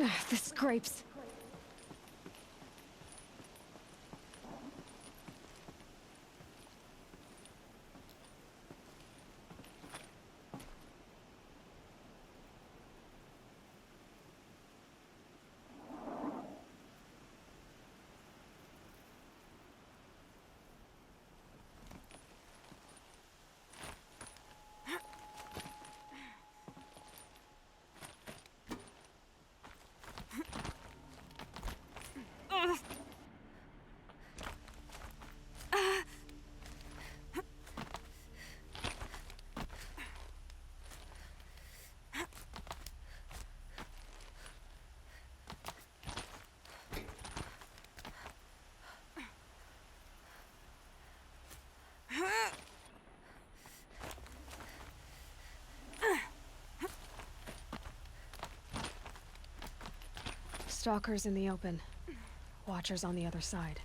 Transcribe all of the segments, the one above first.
The scrapes. Stalkers in the open. Watchers on the other side.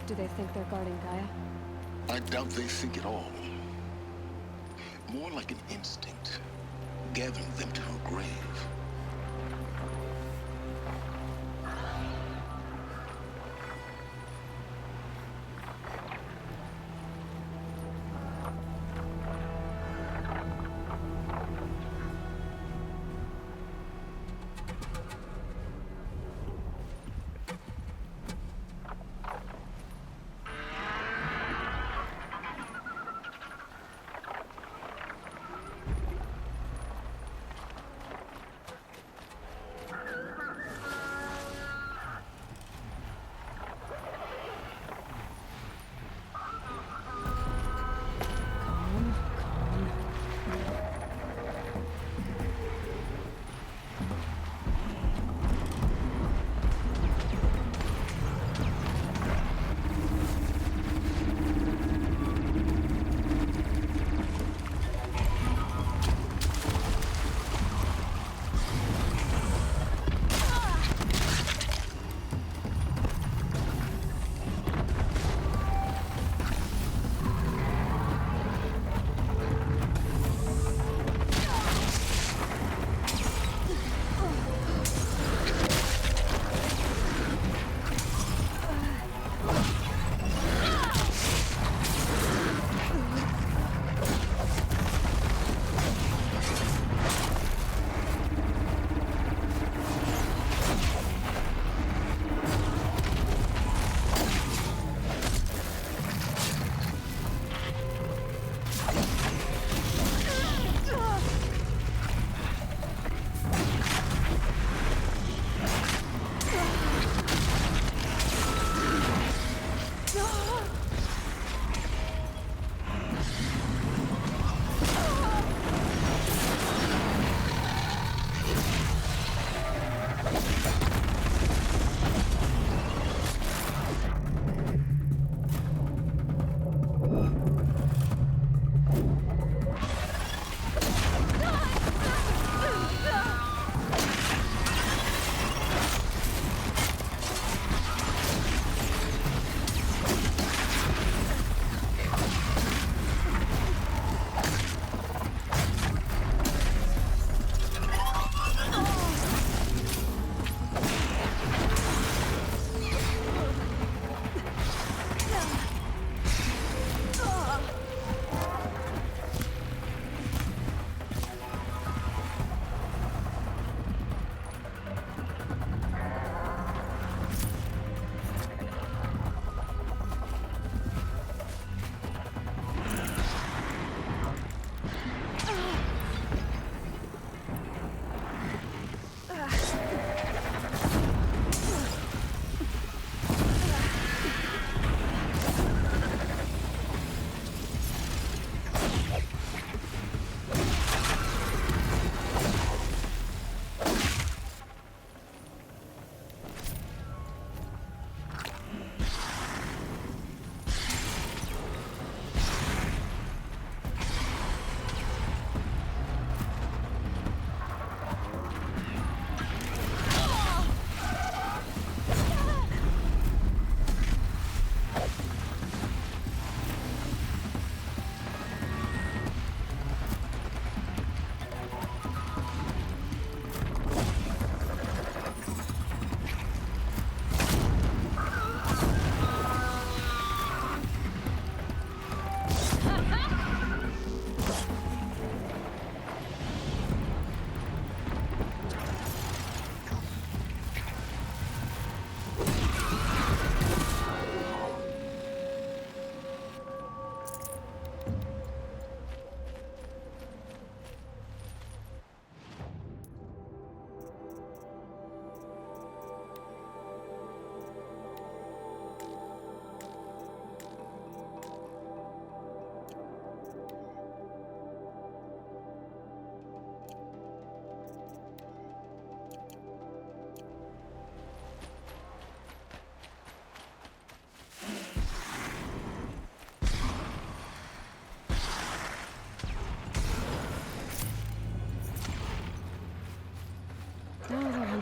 Do they think they're guarding Gaia? I doubt they think at all. More like an instinct, gathering them to her grave.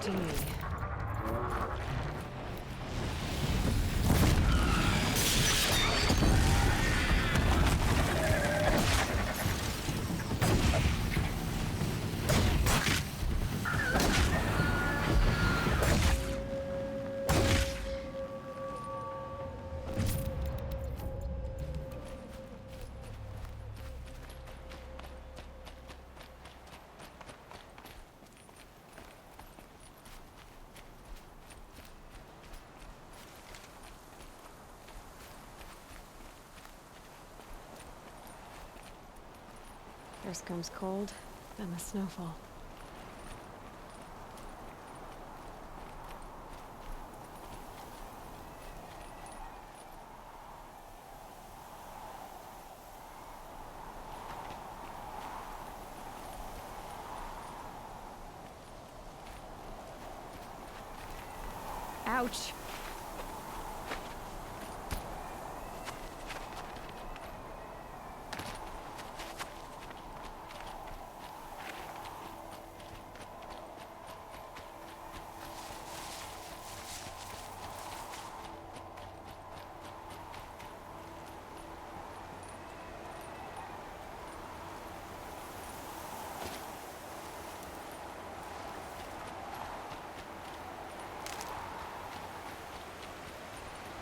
to me. First comes cold, then the snowfall. Ouch!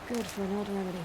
Good for an old remedy.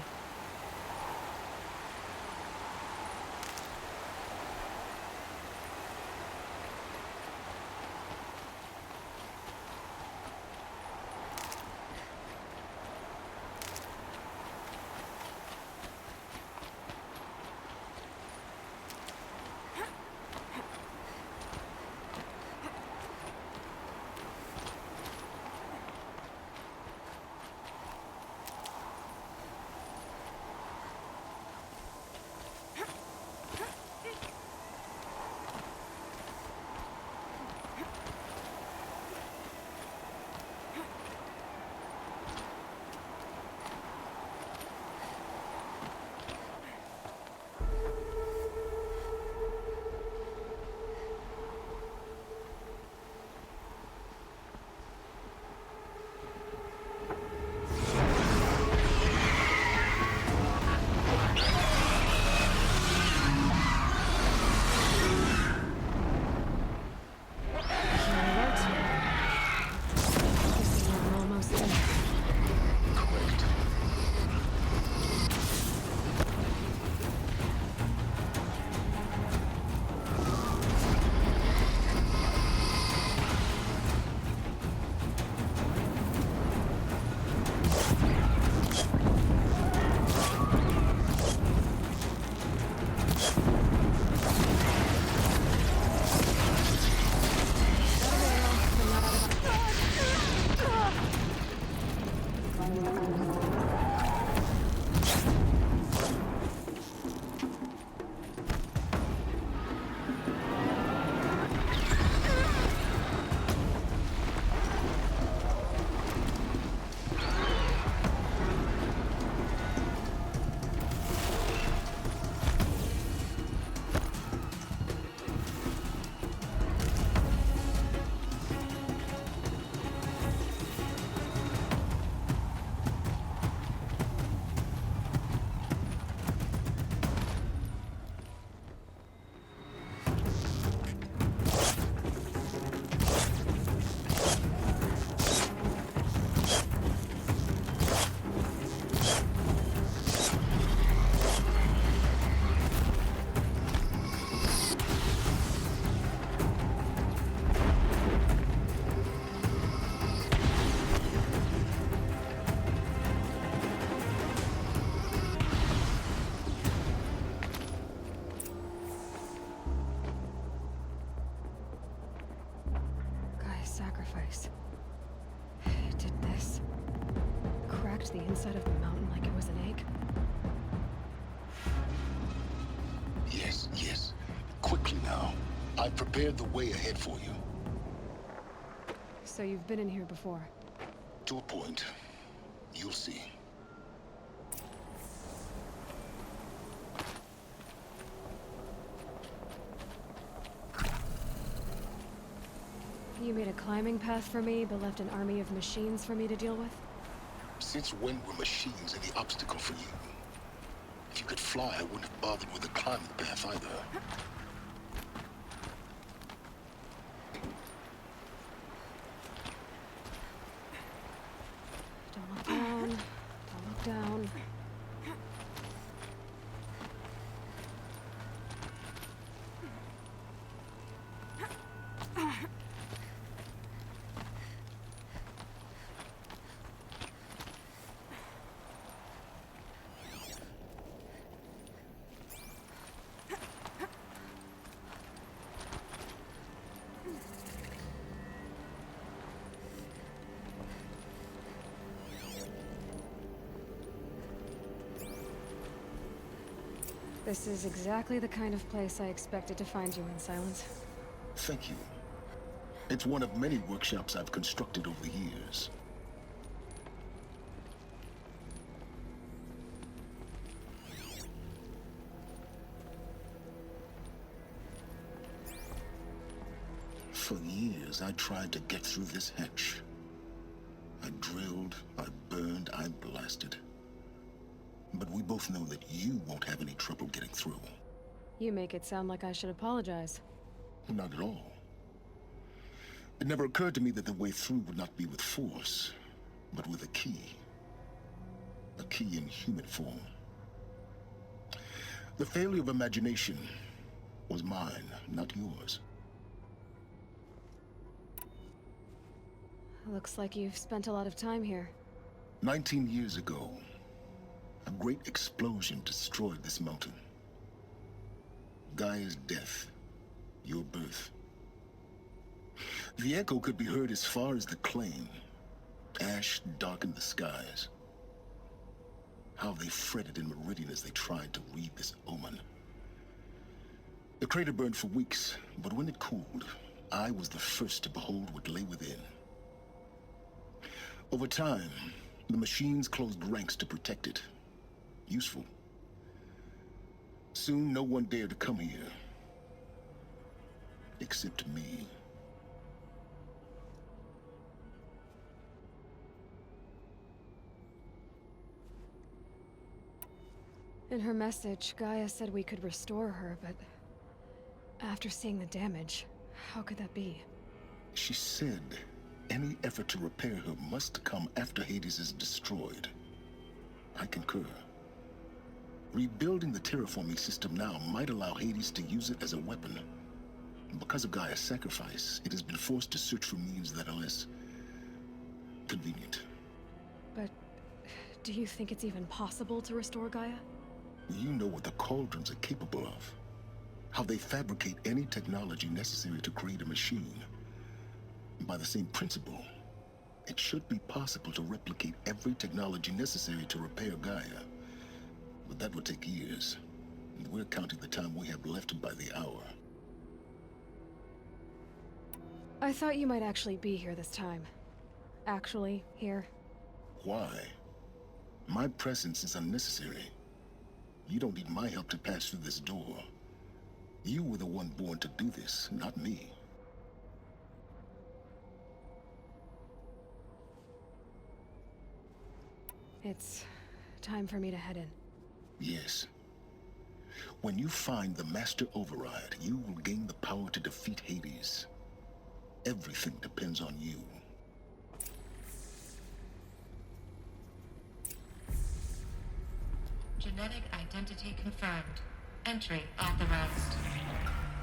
Sacrifice. It did this. Cracked the inside of the mountain like it was an egg. Yes, yes. Quickly now. I've prepared the way ahead for you. So you've been in here before? To a point. You'll see. You made a climbing path for me, but left an army of machines for me to deal with? Since when were machines any obstacle for you? If you could fly, I wouldn't have bothered with the climbing path either. Don't look down. Don't look down. This is exactly the kind of place I expected to find you in, Silence. Thank you. It's one of many workshops I've constructed over the years. For years, I tried to get through this hatch. I drilled, I burned, I blasted. But we both know that you won't have any trouble getting through. You make it sound like I should apologize. Not at all. It never occurred to me that the way through would not be with force, but with a key. A key in human form. The failure of imagination was mine, not yours. Looks like you've spent a lot of time here. 19 years ago, a great explosion destroyed this mountain. Gaia's death, your birth. The echo could be heard as far as the claim. Ash darkened the skies. How they fretted in Meridian as they tried to read this omen. The crater burned for weeks, but when it cooled, I was the first to behold what lay within. Over time, the machines closed ranks to protect it. Useful. Soon, no one dared to come here. Except me. In her message, Gaia said we could restore her, but after seeing the damage, how could that be? She said any effort to repair her must come after Hades is destroyed. I concur. Rebuilding the terraforming system now might allow Hades to use it as a weapon. Because of Gaia's sacrifice, it has been forced to search for means that are less convenient. But do you think it's even possible to restore Gaia? You know what the Cauldrons are capable of. How they fabricate any technology necessary to create a machine. By the same principle, it should be possible to replicate every technology necessary to repair Gaia. But that would take years. And we're counting the time we have left by the hour. I thought you might actually be here this time. Actually, here. Why? My presence is unnecessary. You don't need my help to pass through this door. You were the one born to do this, not me. It's time for me to head in. Yes. When you find the Master Override, you will gain the power to defeat Hades. Everything depends on you. Genetic identity confirmed. Entry authorized.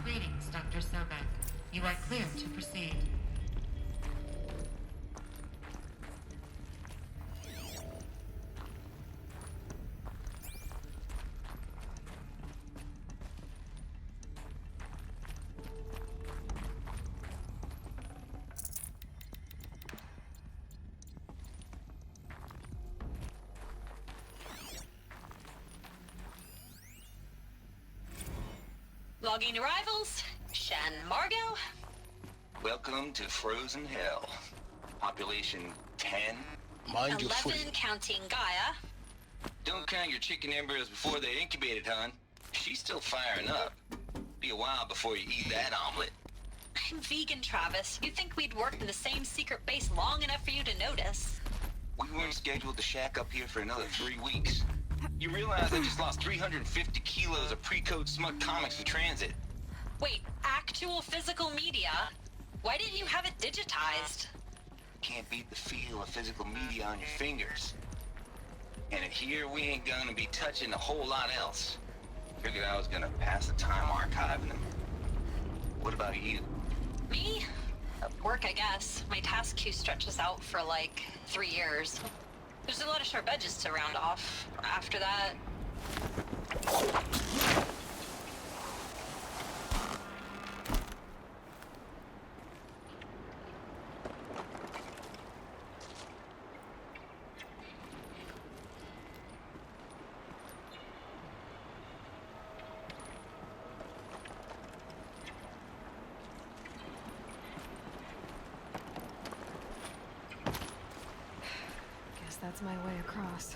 Greetings, Dr. Sobek. You are cleared to proceed. Logging arrivals. Shan Margot. Welcome to Frozen Hell. Population 10. Mind your 11 footing. counting Gaia. Don't count your chicken embryos before they're incubated, hon. She's still firing up. Be a while before you eat that omelet. I'm vegan, Travis. You'd think we'd worked in the same secret base long enough for you to notice. We weren't scheduled to shack up here for another 3 weeks. You realize I just lost 350 kilos of pre-code smut comics in transit. Wait, actual physical media? Why didn't you have it digitized? Can't beat the feel of physical media on your fingers. And in here, we ain't gonna be touching a whole lot else. Figured I was gonna pass the time archiving them. What about you? Me? Work, I guess. My task queue stretches out for like 3 years. There's a lot of sharp edges to round off. After that... that's my way across.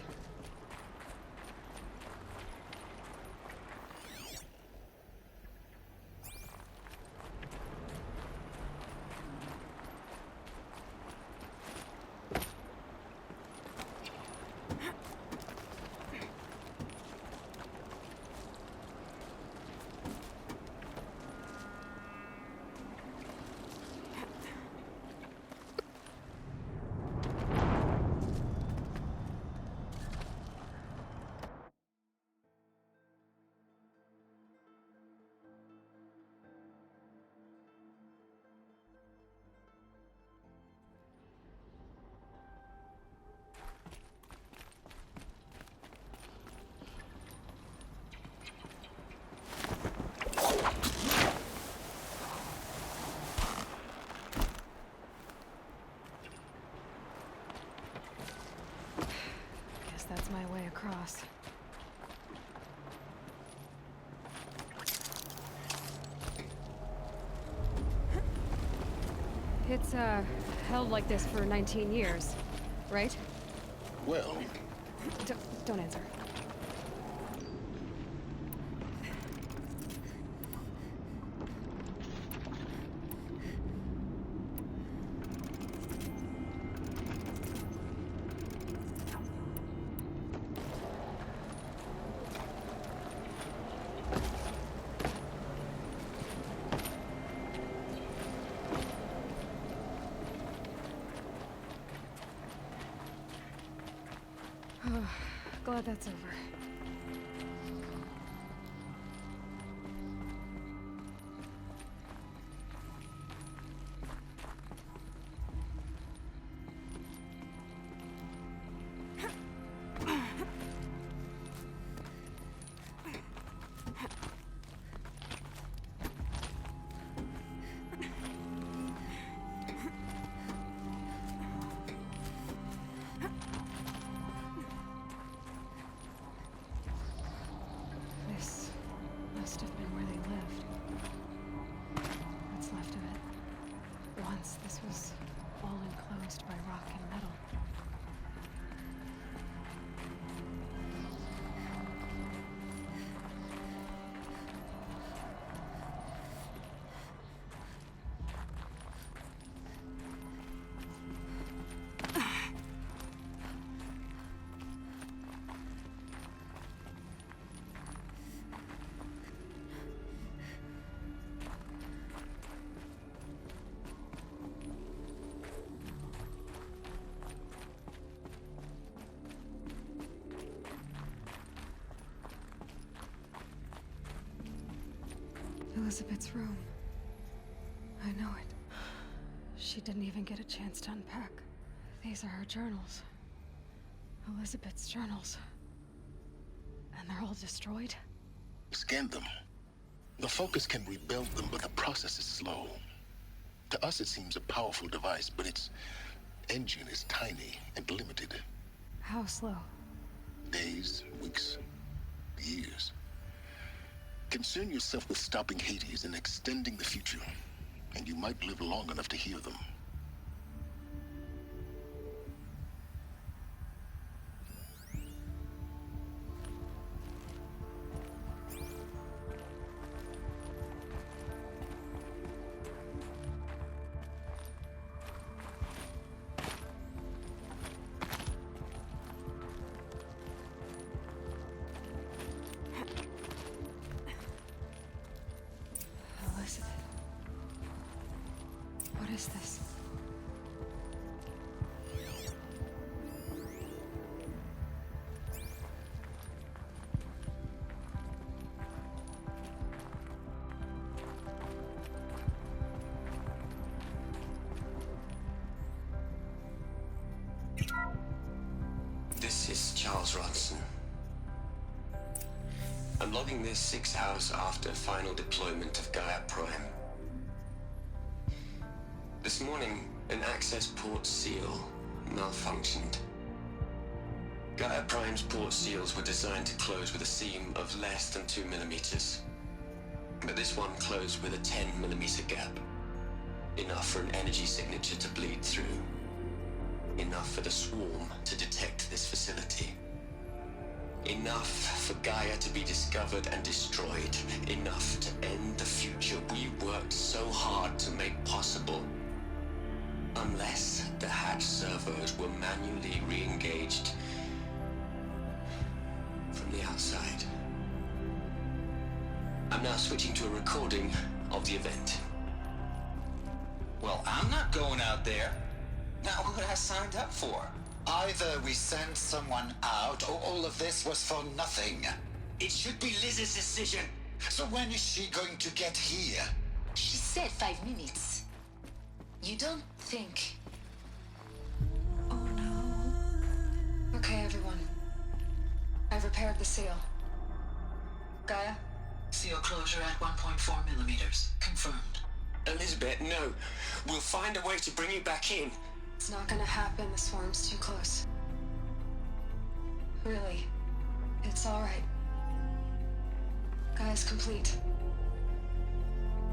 Guess that's my way across. It's, held like this for 19 years, right? Well, Don't answer. Glad that's over. This must have been where they lived. What's left of it. Once this was all enclosed by rock and metal. Elizabeth's room. I know it. She didn't even get a chance to unpack. These are her journals. Elizabeth's journals. And they're all destroyed? scan them. The Focus can rebuild them, but the process is slow. To us, it seems a powerful device, but its engine is tiny and limited. How slow? Days, weeks, years. Concern yourself with stopping Hades and extending the future, and you might live long enough to hear them. What is this? This is Charles Ronson. I'm logging this 6 hours after final deployment of Gaia Prime. This morning, an access port seal malfunctioned. Gaia Prime's port seals were designed to close with a seam of less than 2 millimeters. But this one closed with a 10 millimeter gap. Enough for an energy signature to bleed through. enough for the swarm to detect this facility. Enough for Gaia to be discovered and destroyed. Enough to end the future we worked so hard to make possible. Unless the hatch servos were manually re-engaged from the outside. I'm now switching to a recording of the event. Well, I'm not going out there. Not what I signed up for. Either we sent someone out, or all of this was for nothing. It should be Liz's decision. So when is she going to get here? She said 5 minutes. You don't think... Oh no. Okay, everyone. I've repaired the seal. Gaia? Seal closure at 1.4 millimeters. Confirmed. Elizabeth, no. We'll find a way to bring you back in. It's not gonna happen. The swarm's too close. Really. It's alright. Gaia's complete.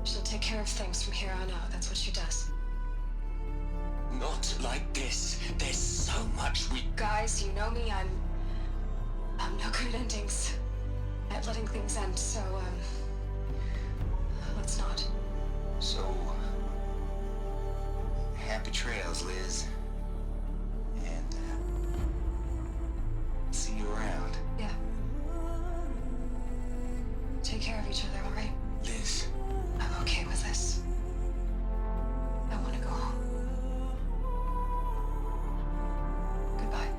She'll take care of things from here on out. That's what she does. Not like this. There's so much we... Guys, you know me. I'm no good at endings. At letting things end, so, let's not. So, happy trails, Liz. And, see you around. Yeah. Take care of each other, alright? Liz. I'm okay with this. I want to go home. Goodbye.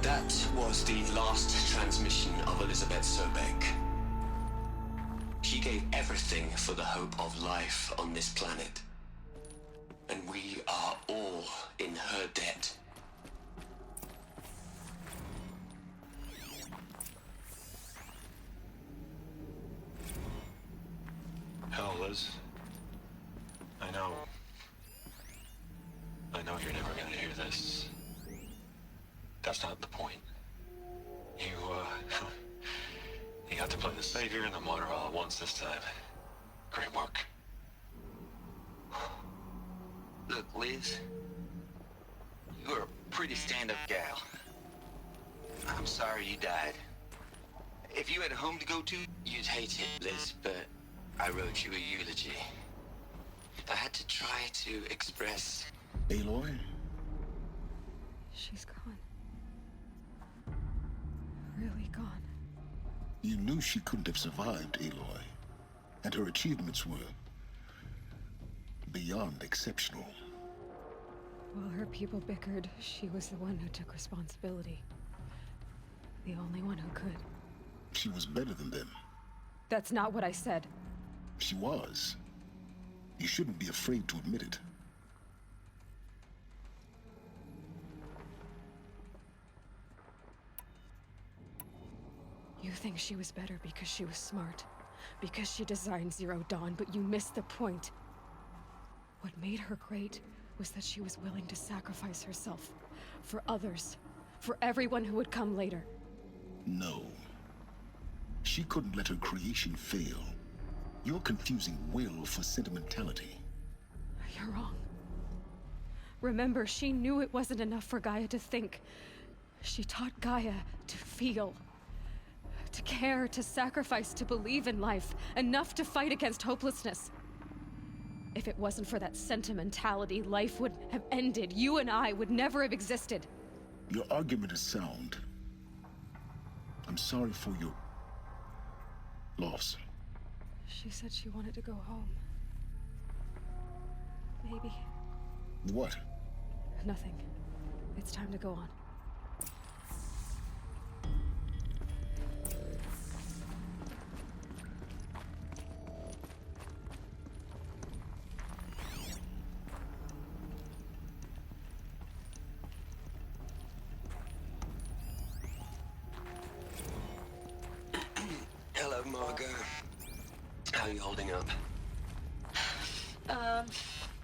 That was the last transmission of Elizabeth Sobek. She gave everything for the hope of life on this planet. And we are all in her debt. Hell, Liz. I know you're never gonna hear this. That's not the point. You got to play the savior and the martyr all at once this time. Great work. Look, Liz. You were a pretty stand-up gal. I'm sorry you died. If you had a home to go to, You'd hate it, Liz, but I wrote you a eulogy. I had to try to express... Aloy? She's gone. Really gone. You knew she couldn't have survived, Aloy. And her achievements were beyond exceptional. While her people bickered, she was the one who took responsibility. The only one who could. She was better than them. That's not what I said. She was. You shouldn't be afraid to admit it. You think she was better because she was smart, because she designed Zero Dawn, but you missed the point. What made her great was that she was willing to sacrifice herself for others, for everyone who would come later. No. She couldn't let her creation fail. You're confusing will for sentimentality. You're wrong. Remember, she knew it wasn't enough for Gaia to think. She taught Gaia to feel. To care, to sacrifice, to believe in life. Enough to fight against hopelessness. If it wasn't for that sentimentality, life would have ended. You and I would never have existed. Your argument is sound. I'm sorry for your loss. She said she wanted to go home. Maybe. What? Nothing. It's time to go on. Hello, Margot. How are you holding up?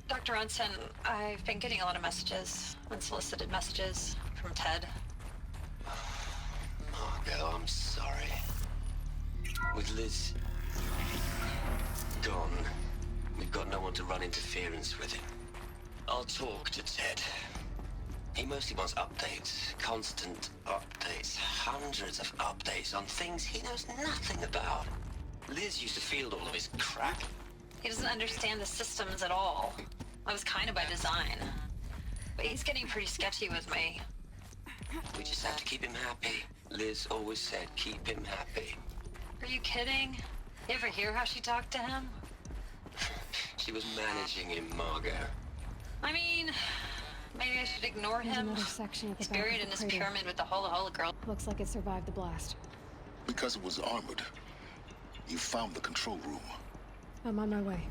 Dr. Unson, I've been getting a lot of messages, unsolicited messages from Ted. Margot, I'm sorry. With Liz gone, we've got no one to run interference with him. I'll talk to Ted. He mostly wants updates, constant updates, hundreds of updates on things he knows nothing about. Liz used to field all of his crap. He doesn't understand the systems at all. That was kind of by design. But he's getting pretty sketchy with me. We just have to keep him happy. Liz always said keep him happy. Are you kidding? You ever hear how she talked to him? She was managing him, Margot. I mean, maybe I should ignore There's him. another section at the He's back buried of in the this crater. pyramid with the Hola girl. Looks like it survived the blast. Because it was armored. You found the control room. I'm on my way.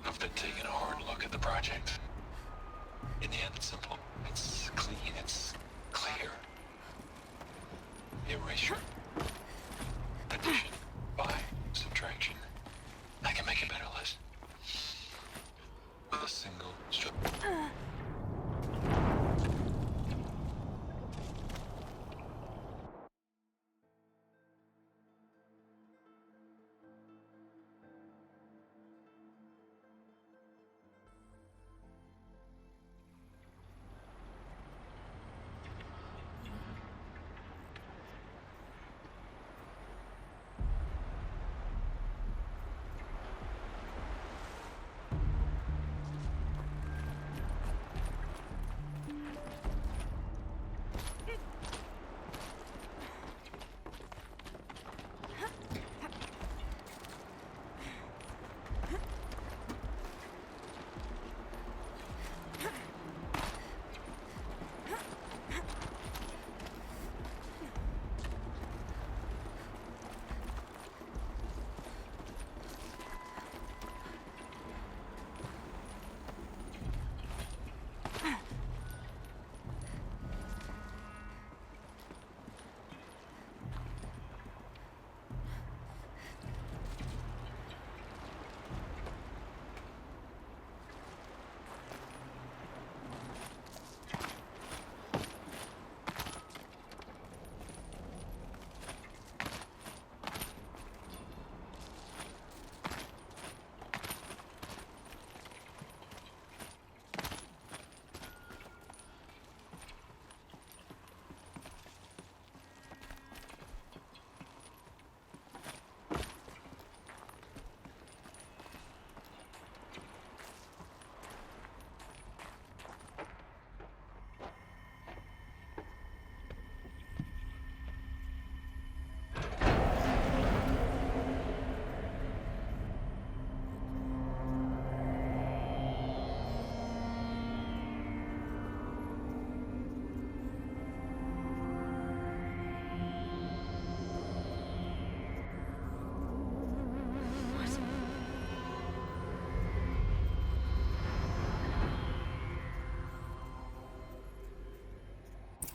I've been taking a hard look at the project. In the end, it's simple. It's clean. It's clear. Erasure. Addition. By. Subtraction. I can make a better list. With a single stroke.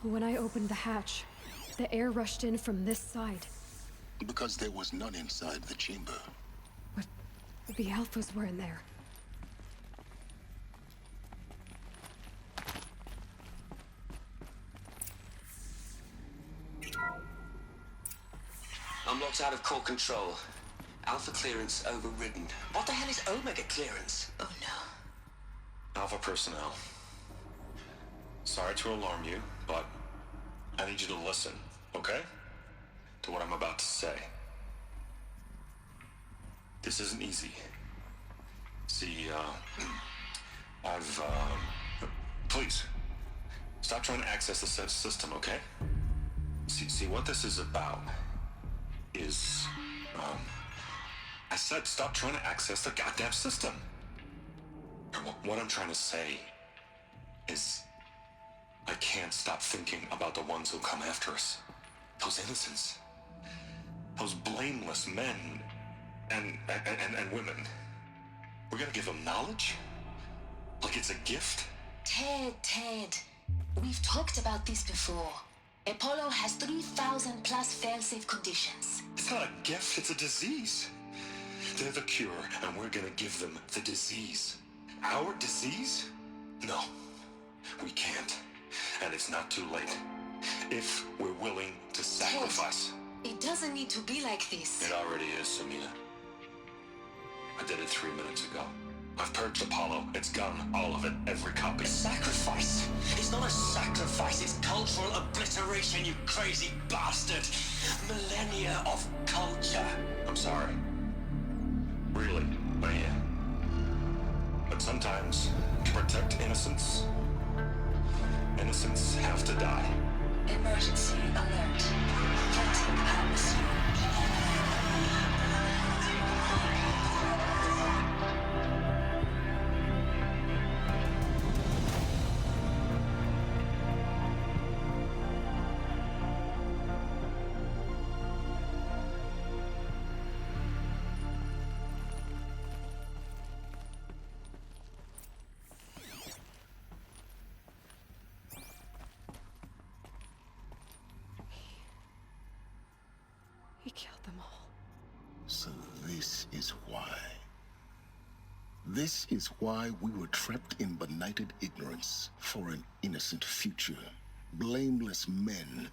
When I opened the hatch, the air rushed in from this side. Because there was none inside the chamber. But the alphas were in there. I'm locked out of core control. Alpha clearance overridden. What the hell is Omega clearance? Oh no. Alpha personnel. Sorry to alarm you, but I need you to listen, okay? To what I'm about to say. This isn't easy. See, please, stop trying to access the said system, okay? See, what this is about is, I said stop trying to access the goddamn system. What I'm trying to say is, I can't stop thinking about the ones who come after us. Those innocents. Those blameless men and women. We're gonna give him knowledge? Like it's a gift? Ted. We've talked about this before. Apollo has 3,000 plus fail-safe conditions. It's not a gift, it's a disease. They're the cure, and we're gonna give them the disease. Our disease? No, we can't. And it's not too late. If we're willing to sacrifice. Ted, it doesn't need to be like this. It already is, Samina. I did it 3 minutes ago. I've purged Apollo. It's gone. All of it. Every copy. A sacrifice? It's not a sacrifice. It's cultural obliteration, you crazy bastard. Millennia of culture. I'm sorry. Really, I am. But sometimes, to protect innocence, innocents have to die. Emergency alert. Detecting atmosphere. He killed them all. So this is why. This is why we were trapped in benighted ignorance for an innocent future. Blameless men.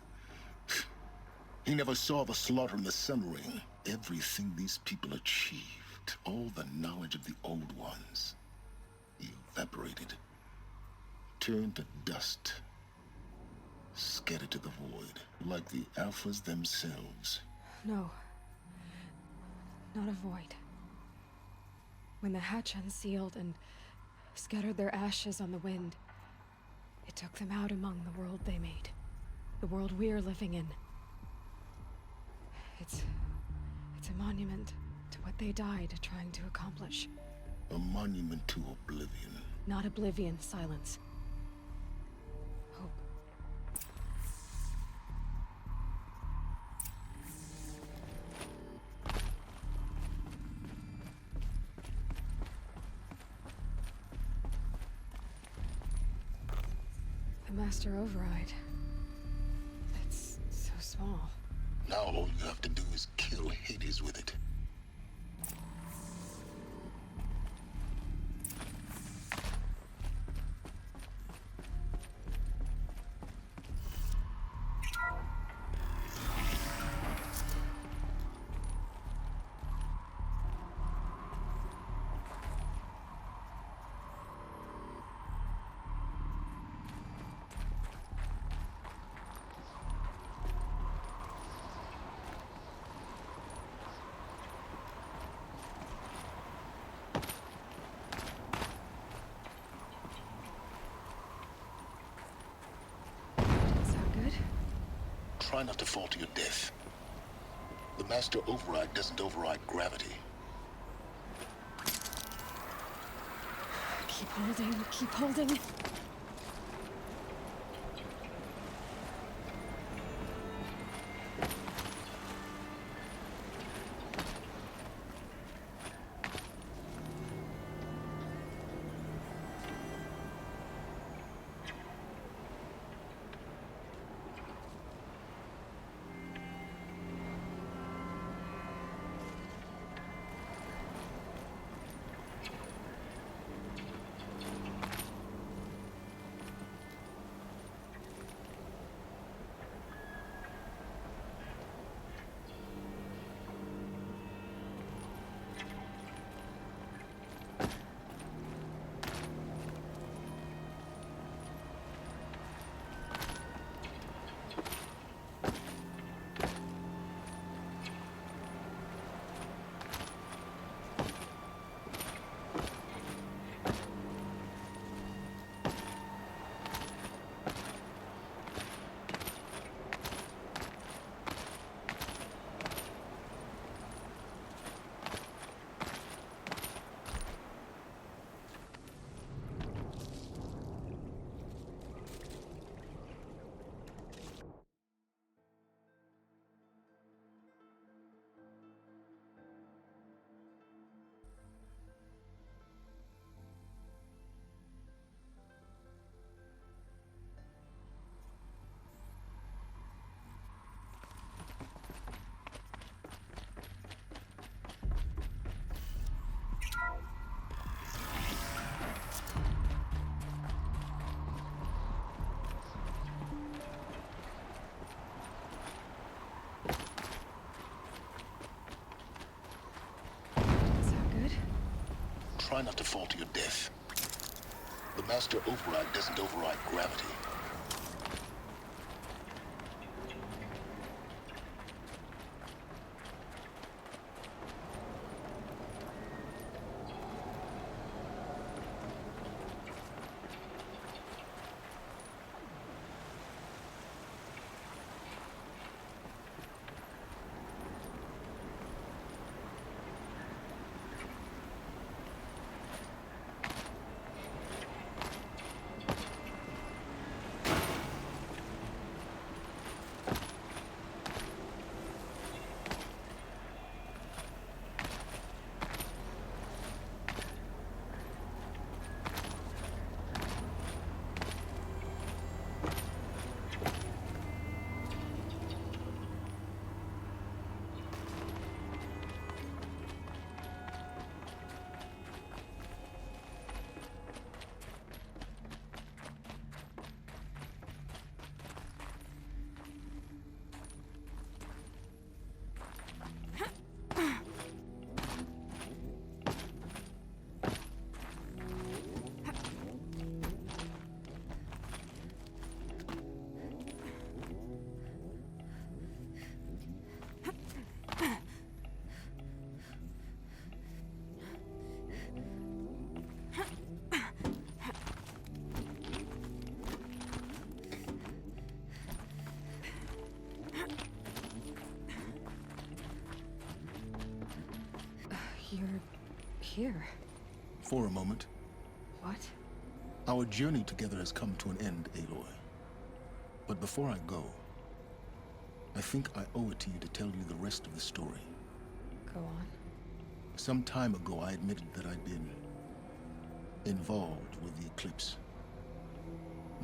He never saw the slaughter in the Sun Ring. Everything these people achieved, all the knowledge of the old ones, evaporated, turned to dust, scattered to the void, like the Alphas themselves. No. Not a void. When the hatch unsealed and scattered their ashes on the wind, it took them out among the world they made. The world we're living in. It's a monument to what they died trying to accomplish. A monument to oblivion. Not oblivion, silence. Hope. The Master Override. It's so small. Now all you have to do is kill Hades with it. Try not to fall to your death. The Master Override doesn't override gravity. Keep holding, keep holding. try not to fall to your death. The master override doesn't override gravity. You're here. For a moment. What? Our journey together has come to an end, Aloy. But before I go, I think I owe it to you to tell you the rest of the story. Go on. Some time ago, I admitted that I'd been involved with the eclipse.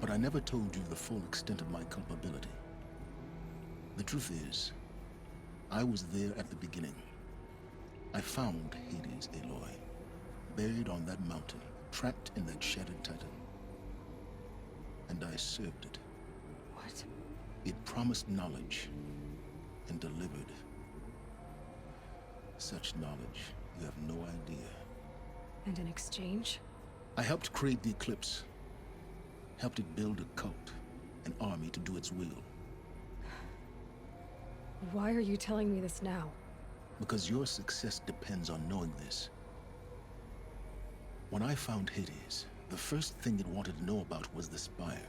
But I never told you the full extent of my culpability. The truth is, I was there at the beginning. I found Hades, Aloy, buried on that mountain, trapped in that shattered titan. And I served it. What? It promised knowledge and delivered. Such knowledge, you have no idea. And in exchange? I helped create the eclipse. Helped it build a cult, an army to do its will. Why are you telling me this now? Because your success depends on knowing this. When I found Hades, the first thing it wanted to know about was the Spire.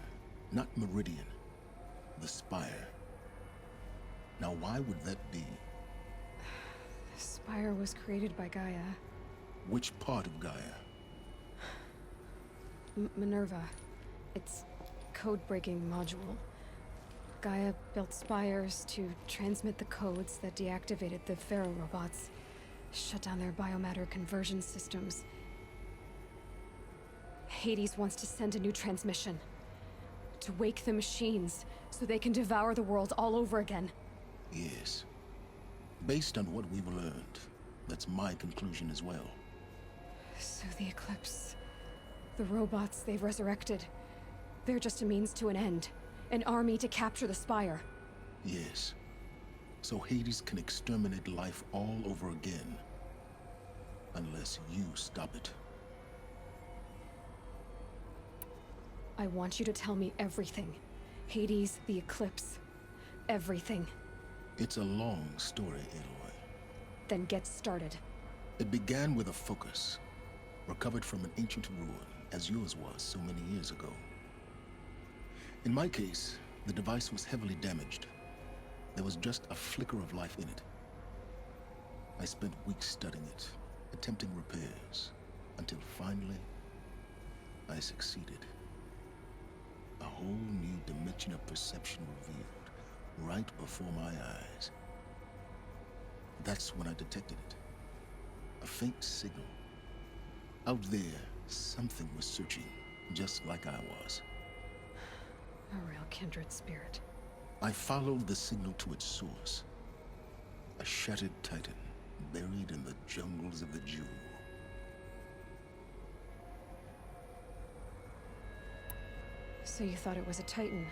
Not Meridian. The Spire. Now why would that be? The Spire was created by Gaia. Which part of Gaia? Minerva. It's code-breaking module. Gaia built spires to transmit the codes that deactivated the Pharaoh robots, shut down their biomatter conversion systems. Hades wants to send a new transmission. To wake the machines, so they can devour the world all over again. Yes. Based on what we've learned, that's my conclusion as well. So the Eclipse, the robots they've resurrected, they're just a means to an end. An army to capture the Spire. Yes. So Hades can exterminate life all over again. Unless you stop it. I want you to tell me everything. Hades, the Eclipse. Everything. It's a long story, Aloy. Then get started. It began with a focus, recovered from an ancient ruin, as yours was so many years ago. In my case, the device was heavily damaged. There was just a flicker of life in it. I spent weeks studying it, attempting repairs, until finally, I succeeded. A whole new dimension of perception revealed, right before my eyes. That's when I detected it. A faint signal. Out there, something was searching, just like I was. A real kindred spirit. I followed the signal to its source. A shattered titan, buried in the jungles of the Jewel. So you thought it was a titan?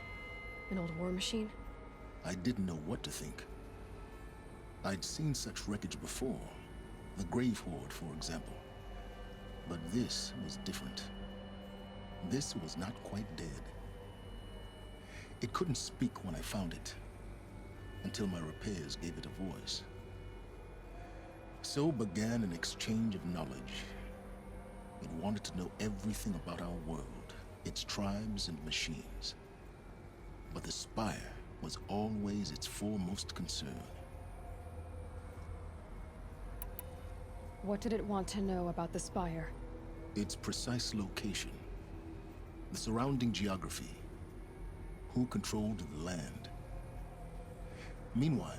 An old war machine? I didn't know what to think. I'd seen such wreckage before. The Grave Horde, for example. But this was different. This was not quite dead. It couldn't speak when I found it, until my repairs gave it a voice. So began an exchange of knowledge. It wanted to know everything about our world, its tribes and machines. But the Spire was always its foremost concern. What did it want to know about the Spire? Its precise location, the surrounding geography, who controlled the land. Meanwhile,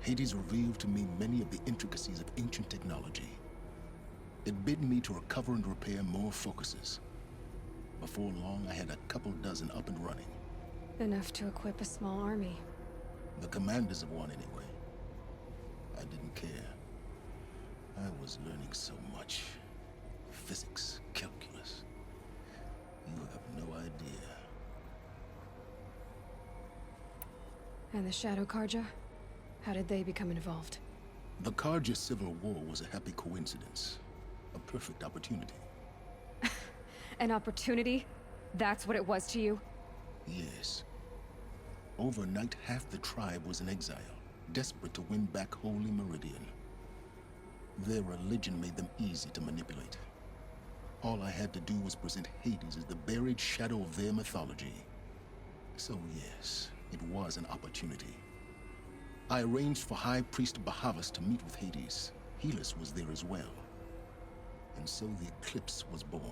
Hades revealed to me many of the intricacies of ancient technology. It bid me to recover and repair more focuses. Before long, I had a couple dozen up and running. Enough to equip a small army. The commanders of one, anyway. I didn't care. I was learning so much. Physics, calculus. You have no idea. And the Shadow Karja? How did they become involved? The Karja Civil War was a happy coincidence. A perfect opportunity. An opportunity? That's what it was to you? Yes. Overnight, half the tribe was in exile, desperate to win back Holy Meridian. Their religion made them easy to manipulate. All I had to do was present Hades as the buried shadow of their mythology. So yes, it was an opportunity. I arranged for High Priest Bahavas to meet with Hades. Helis was there as well. And so the eclipse was born.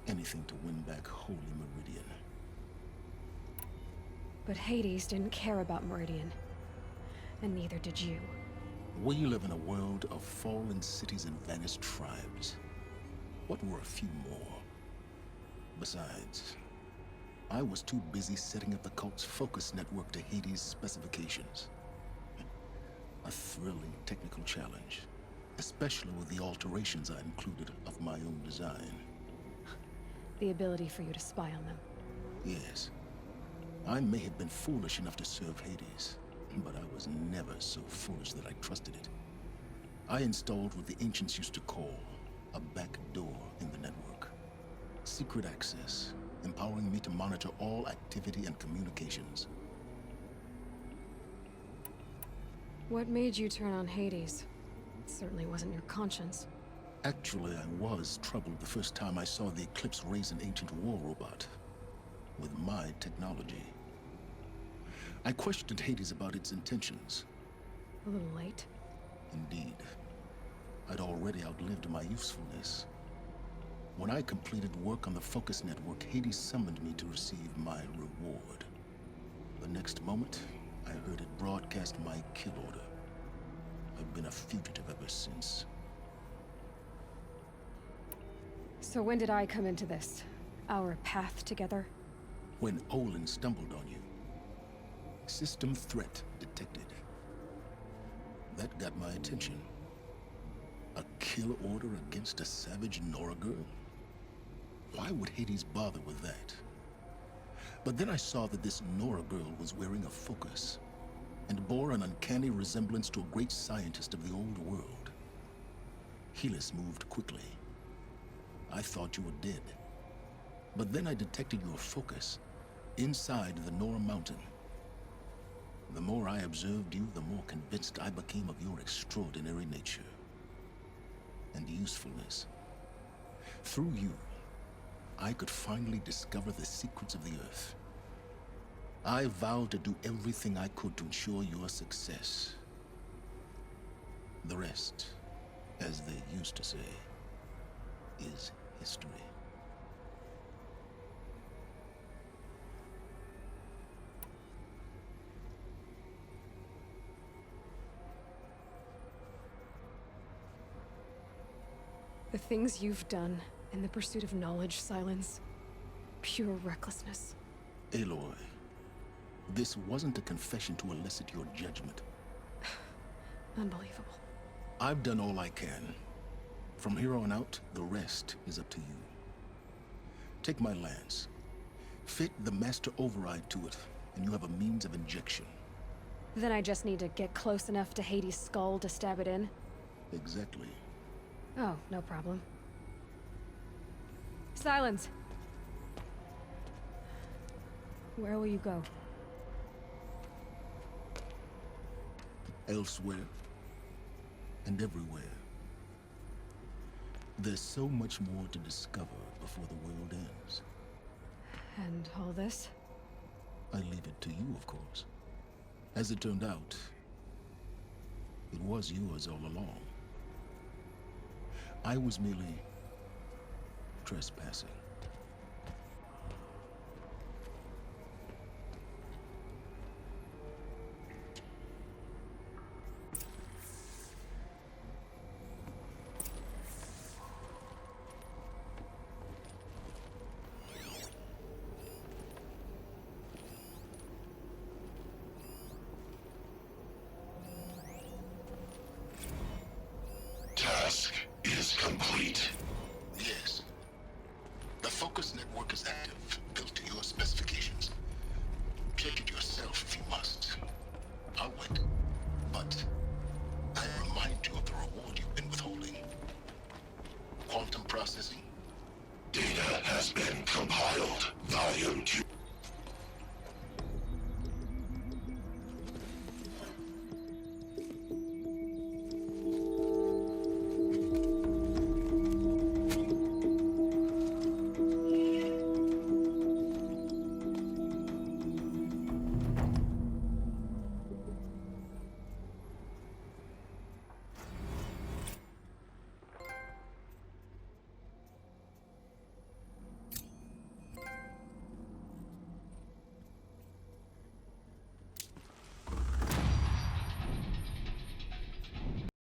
Anything to win back Holy Meridian. But Hades didn't care about Meridian. And neither did you. We live in a world of fallen cities and vanished tribes. What were a few more? Besides, I was too busy setting up the cult's focus network to Hades' specifications. A thrilling technical challenge, especially with the alterations I included of my own design. The ability for you to spy on them. Yes. I may have been foolish enough to serve Hades, but I was never so foolish that I trusted it. I installed what the ancients used to call a back door in the network. Secret access, empowering me to monitor all activity and communications. What made you turn on Hades? It certainly wasn't your conscience. Actually, I was troubled the first time I saw the Eclipse raise an ancient war robot. With my technology. I questioned Hades about its intentions. A little late. Indeed. I'd already outlived my usefulness. When I completed work on the Focus Network, Hades summoned me to receive my reward. The next moment, I heard it broadcast my kill order. I've been a fugitive ever since. So when did I come into this? Our path together? When Olin stumbled on you. System threat detected. That got my attention. A kill order against a savage Nora girl? Why would Hades bother with that? But then I saw that this Nora girl was wearing a focus, and bore an uncanny resemblance to a great scientist of the old world. Helis moved quickly. I thought you were dead. But then I detected your focus inside the Nora mountain. The more I observed you, the more convinced I became of your extraordinary nature and usefulness. Through you, I could finally discover the secrets of the Earth. I vowed to do everything I could to ensure your success. The rest, as they used to say, is history. The things you've done in the pursuit of knowledge, Silence. Pure recklessness. Aloy, this wasn't a confession to elicit your judgment. Unbelievable. I've done all I can. From here on out, the rest is up to you. Take my lance. Fit the master override to it, and you have a means of injection. Then I just need to get close enough to Hades' skull to stab it in? Exactly. Oh, no problem. Silence! Where will you go? Elsewhere. And everywhere. There's so much more to discover before the world ends. And all this? I leave it to you, of course. As it turned out, it was yours all along. I was merely trespassing. Task is complete. Yes. The focus network is active, built to your specifications. Check it yourself if you must. I'll wait. But I'll remind you of the reward you've been withholding. Quantum processing. Data has been compiled. Volume 2.